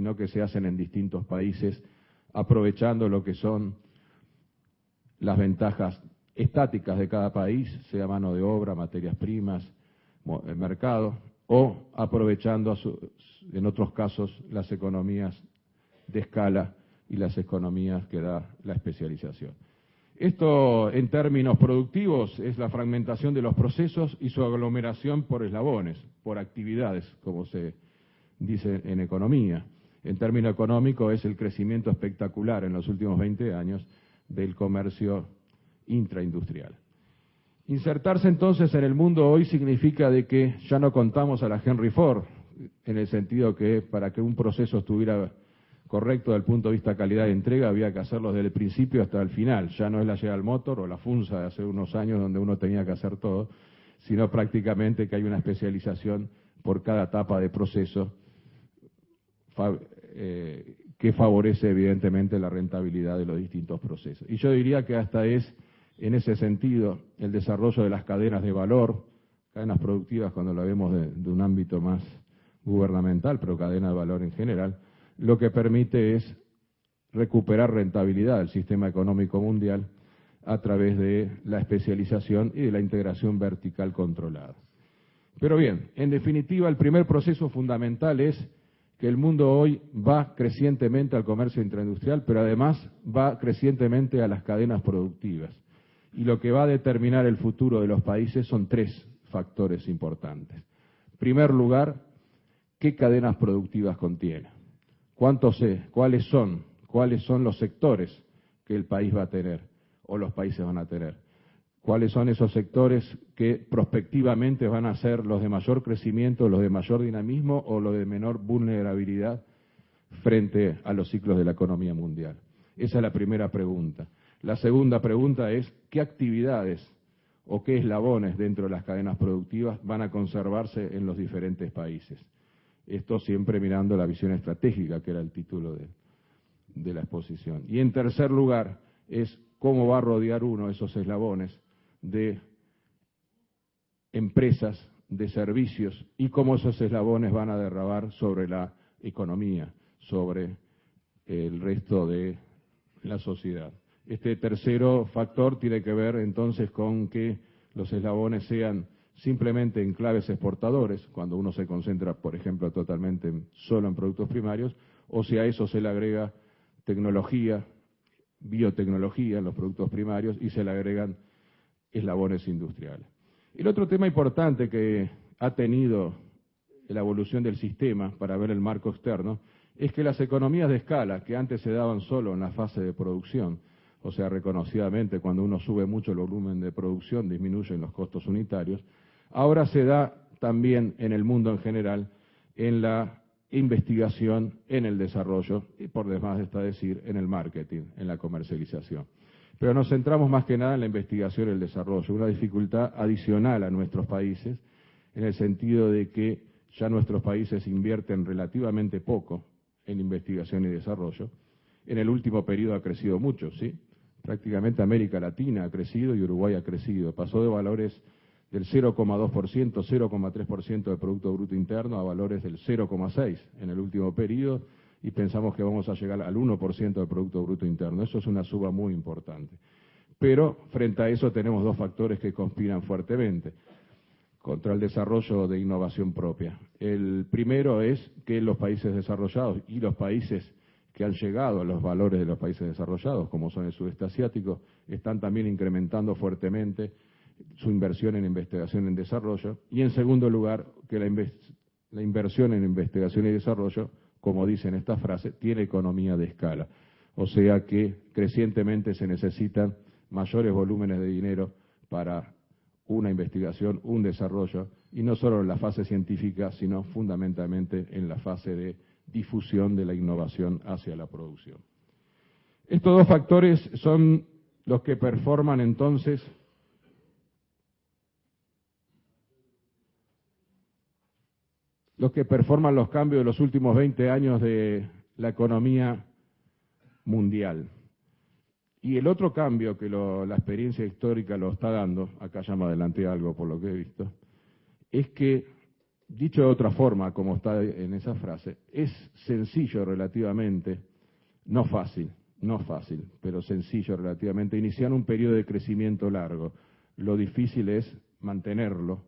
sino que se hacen en distintos países, aprovechando lo que son las ventajas estáticas de cada país, sea mano de obra, materias primas, mercado, o aprovechando en otros casos las economías de escala y las economías que da la especialización. Esto, en términos productivos, es la fragmentación de los procesos y su aglomeración por eslabones, por actividades, como se dice en economía. En términos económicos, es el crecimiento espectacular en los últimos 20 años del comercio intraindustrial. Insertarse entonces en el mundo hoy significa de que ya no contamos a la Henry Ford, en el sentido que para que un proceso estuviera correcto desde el punto de vista calidad de entrega había que hacerlo desde el principio hasta el final. Ya no es la General Motors o la FUNSA de hace unos años donde uno tenía que hacer todo, sino prácticamente que hay una especialización por cada etapa de proceso que favorece evidentemente la rentabilidad de los distintos procesos. Y yo diría que hasta es, en ese sentido, el desarrollo de las cadenas de valor, cadenas productivas cuando lo vemos de un ámbito más gubernamental, pero cadena de valor en general, lo que permite es recuperar rentabilidad del sistema económico mundial a través de la especialización y de la integración vertical controlada. Pero bien, en definitiva, el primer proceso fundamental es que el mundo hoy va crecientemente al comercio intraindustrial, pero además va crecientemente a las cadenas productivas. Y lo que va a determinar el futuro de los países son tres factores importantes. En primer lugar, ¿qué cadenas productivas contiene? ¿Cuáles son los sectores que el país va a tener o los países van a tener? ¿Cuáles son esos sectores que prospectivamente van a ser los de mayor crecimiento, los de mayor dinamismo o los de menor vulnerabilidad frente a los ciclos de la economía mundial? Esa es la primera pregunta. La segunda pregunta es, ¿qué actividades o qué eslabones dentro de las cadenas productivas van a conservarse en los diferentes países? Esto siempre mirando la visión estratégica, que era el título de la exposición. Y en tercer lugar es cómo va a rodear uno esos eslabones de empresas, de servicios, y cómo esos eslabones van a derrabar sobre la economía, sobre el resto de la sociedad. Este tercero factor tiene que ver entonces con que los eslabones sean simplemente enclaves exportadores, cuando uno se concentra, por ejemplo, totalmente solo en productos primarios, o si a eso se le agrega tecnología, biotecnología en los productos primarios y se le agregan eslabones industriales. El otro tema importante que ha tenido la evolución del sistema para ver el marco externo es que las economías de escala, que antes se daban solo en la fase de producción, o sea, reconocidamente cuando uno sube mucho el volumen de producción disminuyen los costos unitarios, ahora se da también en el mundo en general en la investigación, en el desarrollo y por demás está decir en el marketing, en la comercialización. Pero nos centramos más que nada en la investigación y el desarrollo, una dificultad adicional a nuestros países en el sentido de que ya nuestros países invierten relativamente poco en investigación y desarrollo. En el último periodo ha crecido mucho, ¿sí? Prácticamente América Latina ha crecido y Uruguay ha crecido. Pasó de valores del 0,2%, 0,3% del Producto Bruto Interno a valores del 0,6% en el último periodo y pensamos que vamos a llegar al 1% del Producto Bruto Interno. Eso es una suba muy importante. Pero frente a eso tenemos dos factores que conspiran fuertemente contra el desarrollo de innovación propia. El primero es que los países desarrollados y los países que han llegado a los valores de los países desarrollados, como son el sudeste asiático, están también incrementando fuertemente su inversión en investigación y desarrollo. Y en segundo lugar, que la inversión en investigación y desarrollo, como dice en esta frase, tiene economía de escala. O sea que crecientemente se necesitan mayores volúmenes de dinero para una investigación, un desarrollo, y no solo en la fase científica, sino fundamentalmente en la fase de difusión de la innovación hacia la producción. Estos dos factores son los que performan entonces los cambios de los últimos 20 años de la economía mundial. Y el otro cambio que la experiencia histórica lo está dando, acá ya me adelanté algo por lo que he visto, es que Dicho de otra forma, como está en esa frase, es sencillo relativamente, no fácil, pero sencillo relativamente, iniciar un periodo de crecimiento largo. Lo difícil es mantenerlo,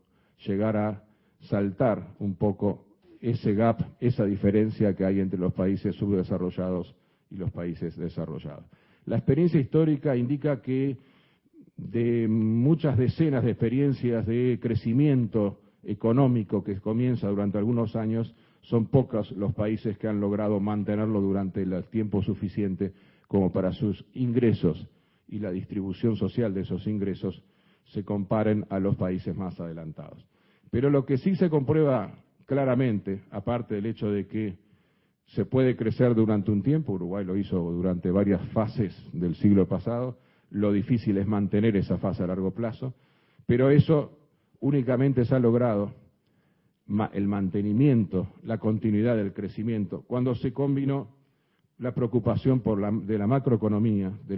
llegar a saltar un poco ese gap, esa diferencia que hay entre los países subdesarrollados y los países desarrollados. La experiencia histórica indica que de muchas decenas de experiencias de crecimiento económico que comienza durante algunos años, son pocos los países que han logrado mantenerlo durante el tiempo suficiente como para sus ingresos y la distribución social de esos ingresos se comparen a los países más adelantados. Pero lo que sí se comprueba claramente, aparte del hecho de que se puede crecer durante un tiempo, Uruguay lo hizo durante varias fases del siglo pasado, lo difícil es mantener esa fase a largo plazo, pero eso únicamente se ha logrado, el mantenimiento, la continuidad del crecimiento, cuando se combinó la preocupación de la macroeconomía, de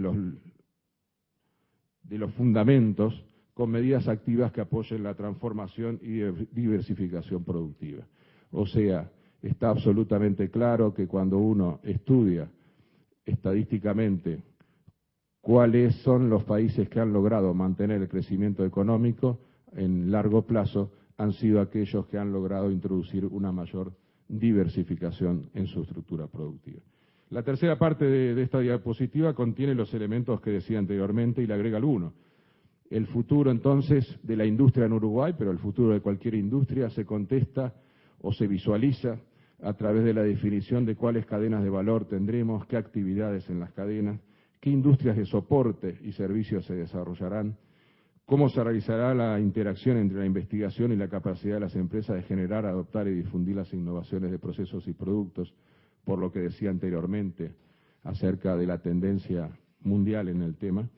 los fundamentos, con medidas activas que apoyen la transformación y diversificación productiva. O sea, está absolutamente claro que cuando uno estudia estadísticamente cuáles son los países que han logrado mantener el crecimiento económico en largo plazo, han sido aquellos que han logrado introducir una mayor diversificación en su estructura productiva. La tercera parte de esta diapositiva contiene los elementos que decía anteriormente y le agrega alguno. El futuro entonces de la industria en Uruguay, pero el futuro de cualquier industria se contesta o se visualiza a través de la definición de cuáles cadenas de valor tendremos, qué actividades en las cadenas, qué industrias de soporte y servicios se desarrollarán, cómo se realizará la interacción entre la investigación y la capacidad de las empresas de generar, adoptar y difundir las innovaciones de procesos y productos, por lo que decía anteriormente acerca de la tendencia mundial en el tema,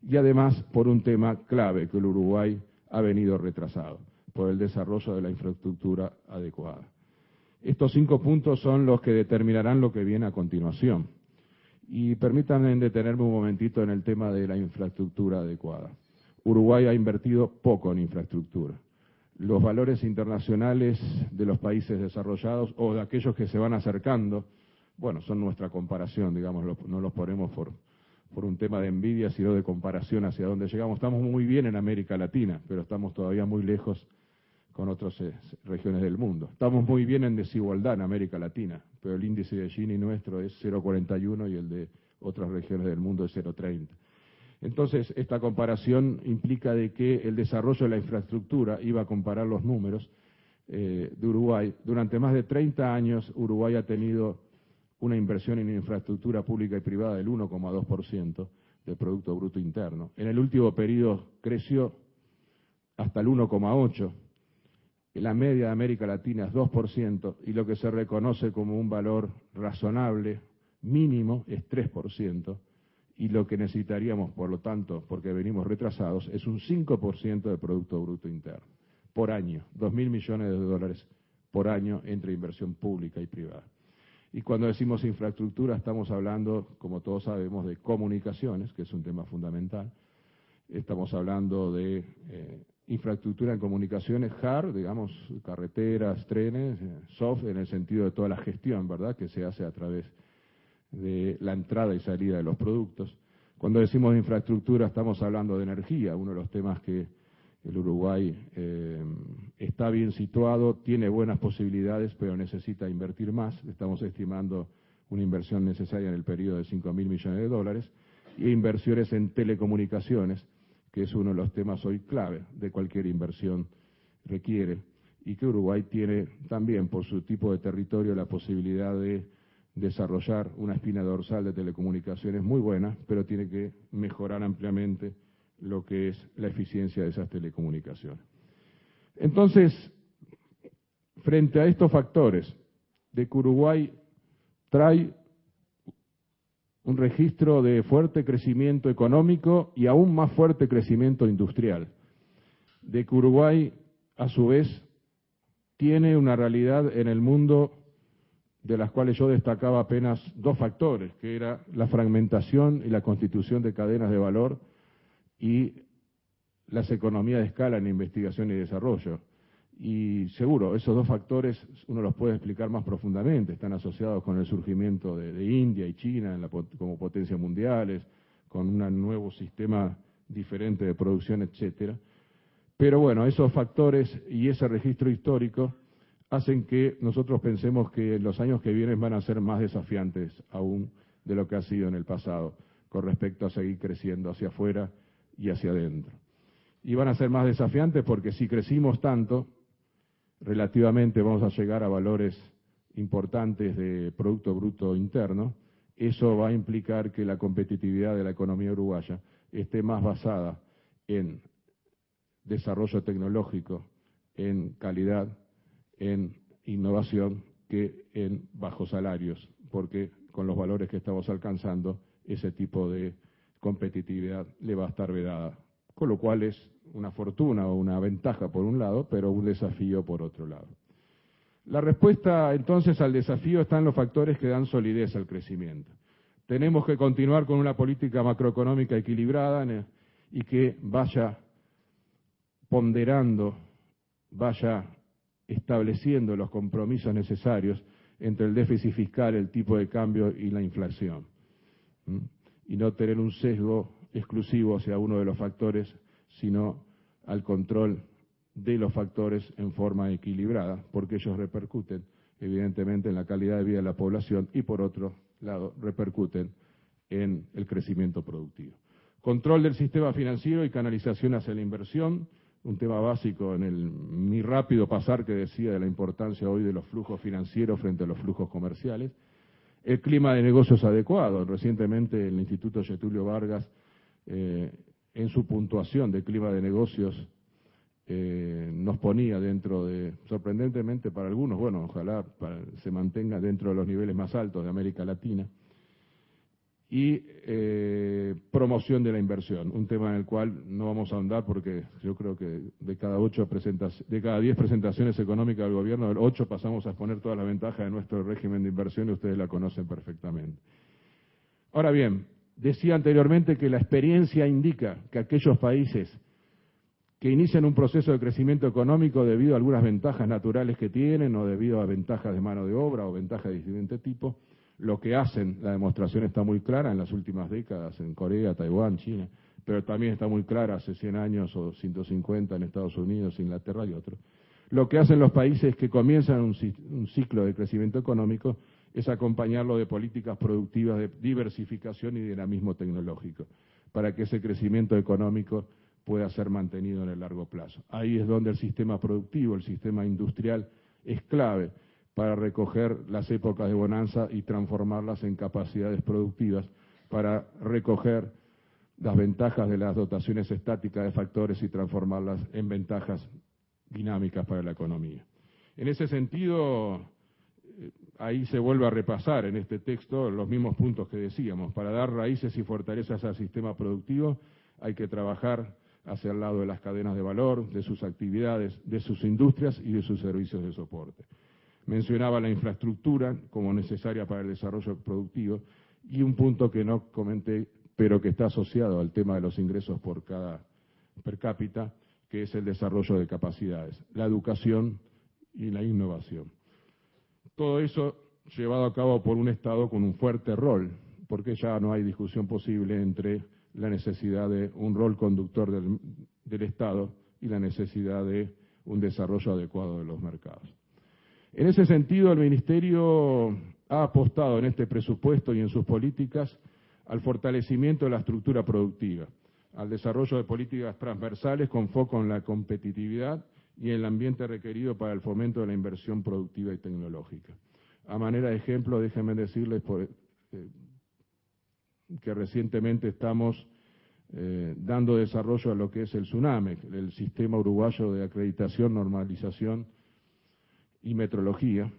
y además por un tema clave que el Uruguay ha venido retrasado, por el desarrollo de la infraestructura adecuada. Estos 5 puntos son los que determinarán lo que viene a continuación. Y permítanme detenerme un momentito en el tema de la infraestructura adecuada. Uruguay ha invertido poco en infraestructura. Los valores internacionales de los países desarrollados o de aquellos que se van acercando, bueno, son nuestra comparación, digamos, no los ponemos por un tema de envidia, sino de comparación hacia dónde llegamos. Estamos muy bien en América Latina, pero estamos todavía muy lejos con otras regiones del mundo. Estamos muy bien en desigualdad en América Latina, pero el índice de Gini nuestro es 0,41 y el de otras regiones del mundo es 0,30. Entonces, esta comparación implica de que el desarrollo de la infraestructura, iba a comparar los números de Uruguay, durante más de 30 años Uruguay ha tenido una inversión en infraestructura pública y privada del 1,2% del Producto Bruto Interno. En el último periodo creció hasta el 1,8%. La media de América Latina es 2% y lo que se reconoce como un valor razonable, mínimo, es 3%. Y lo que necesitaríamos, por lo tanto, porque venimos retrasados, es un 5% del Producto Bruto Interno por año, 2.000 millones de dólares por año entre inversión pública y privada. Y cuando decimos infraestructura estamos hablando, como todos sabemos, de comunicaciones, que es un tema fundamental. Estamos hablando de infraestructura en comunicaciones, hard, digamos, carreteras, trenes, soft, en el sentido de toda la gestión, ¿verdad?, que se hace a través de la entrada y salida de los productos. Cuando decimos infraestructura estamos hablando de energía, uno de los temas que el Uruguay está bien situado, tiene buenas posibilidades, pero necesita invertir más. Estamos estimando una inversión necesaria en el periodo de 5.000 millones de dólares, e inversiones en telecomunicaciones, que es uno de los temas hoy clave de cualquier inversión requiere, y que Uruguay tiene también, por su tipo de territorio, la posibilidad de desarrollar una espina dorsal de telecomunicaciones muy buena, pero tiene que mejorar ampliamente lo que es la eficiencia de esas telecomunicaciones. Entonces, frente a estos factores de que Uruguay trae un registro de fuerte crecimiento económico y aún más fuerte crecimiento industrial, de que Uruguay, a su vez, tiene una realidad en el mundo de las cuales yo destacaba apenas 2 factores, que era la fragmentación y la constitución de cadenas de valor y las economías de escala en investigación y desarrollo. Y seguro, esos dos factores uno los puede explicar más profundamente, están asociados con el surgimiento de India y China como potencias mundiales, con un nuevo sistema diferente de producción, etcétera. Pero bueno, esos factores y ese registro histórico hacen que nosotros pensemos que los años que vienen van a ser más desafiantes aún de lo que ha sido en el pasado, con respecto a seguir creciendo hacia afuera y hacia adentro. Y van a ser más desafiantes porque si crecimos tanto, relativamente vamos a llegar a valores importantes de Producto Bruto Interno, eso va a implicar que la competitividad de la economía uruguaya esté más basada en desarrollo tecnológico, en calidad, en innovación, que en bajos salarios, porque con los valores que estamos alcanzando, ese tipo de competitividad le va a estar vedada, con lo cual es una fortuna o una ventaja por un lado, pero un desafío por otro lado. La respuesta entonces al desafío está en los factores que dan solidez al crecimiento. Tenemos que continuar con una política macroeconómica equilibrada y que vaya ponderando, vaya estableciendo los compromisos necesarios entre el déficit fiscal, el tipo de cambio y la inflación. Y no tener un sesgo exclusivo hacia uno de los factores, sino al control de los factores en forma equilibrada, porque ellos repercuten evidentemente en la calidad de vida de la población y por otro lado repercuten en el crecimiento productivo. Control del sistema financiero y canalización hacia la inversión, un tema básico en mi rápido pasar que decía de la importancia hoy de los flujos financieros frente a los flujos comerciales. El clima de negocios adecuado. Recientemente el Instituto Getulio Vargas, en su puntuación de clima de negocios, nos ponía dentro de, sorprendentemente para algunos, bueno, ojalá se mantenga dentro de los niveles más altos de América Latina, y promoción de la inversión, un tema en el cual no vamos a ahondar porque yo creo que de cada 10 presentaciones económicas del gobierno, 8 pasamos a exponer todas las ventajas de nuestro régimen de inversión y ustedes la conocen perfectamente. Ahora bien, decía anteriormente que la experiencia indica que aquellos países que inician un proceso de crecimiento económico debido a algunas ventajas naturales que tienen o debido a ventajas de mano de obra o ventajas de diferente tipo, lo que hacen, la demostración está muy clara en las últimas décadas en Corea, Taiwán, China, pero también está muy clara hace 100 años o 150 en Estados Unidos, Inglaterra y otros. Lo que hacen los países que comienzan un ciclo de crecimiento económico es acompañarlo de políticas productivas de diversificación y dinamismo tecnológico, para que ese crecimiento económico pueda ser mantenido en el largo plazo. Ahí es donde el sistema productivo, el sistema industrial, es clave para recoger las épocas de bonanza y transformarlas en capacidades productivas para recoger las ventajas de las dotaciones estáticas de factores y transformarlas en ventajas dinámicas para la economía. En ese sentido, ahí se vuelve a repasar en este texto los mismos puntos que decíamos. Para dar raíces y fortalezas al sistema productivo hay que trabajar hacia el lado de las cadenas de valor, de sus actividades, de sus industrias y de sus servicios de soporte. Mencionaba la infraestructura como necesaria para el desarrollo productivo y un punto que no comenté, pero que está asociado al tema de los ingresos per cápita, que es el desarrollo de capacidades, la educación y la innovación. Todo eso llevado a cabo por un Estado con un fuerte rol, porque ya no hay discusión posible entre la necesidad de un rol conductor del Estado y la necesidad de un desarrollo adecuado de los mercados. En ese sentido, el Ministerio ha apostado en este presupuesto y en sus políticas al fortalecimiento de la estructura productiva, al desarrollo de políticas transversales con foco en la competitividad y en el ambiente requerido para el fomento de la inversión productiva y tecnológica. A manera de ejemplo, déjenme decirles que recientemente estamos dando desarrollo a lo que es el SUNAMEC, el Sistema Uruguayo de Acreditación, Normalización y Metrología,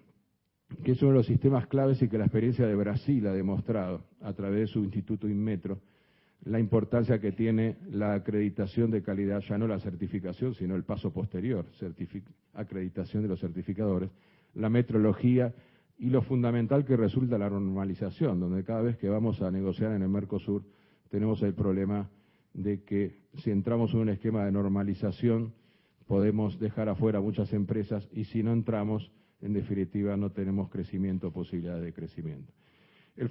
que es uno de los sistemas claves y que la experiencia de Brasil ha demostrado a través de su Instituto Inmetro la importancia que tiene la acreditación de calidad, ya no la certificación, sino el paso posterior, acreditación de los certificadores, la metrología y lo fundamental que resulta la normalización, donde cada vez que vamos a negociar en el Mercosur tenemos el problema de que si entramos en un esquema de normalización podemos dejar afuera muchas empresas y si no entramos, en definitiva, no tenemos crecimiento, posibilidades de crecimiento. El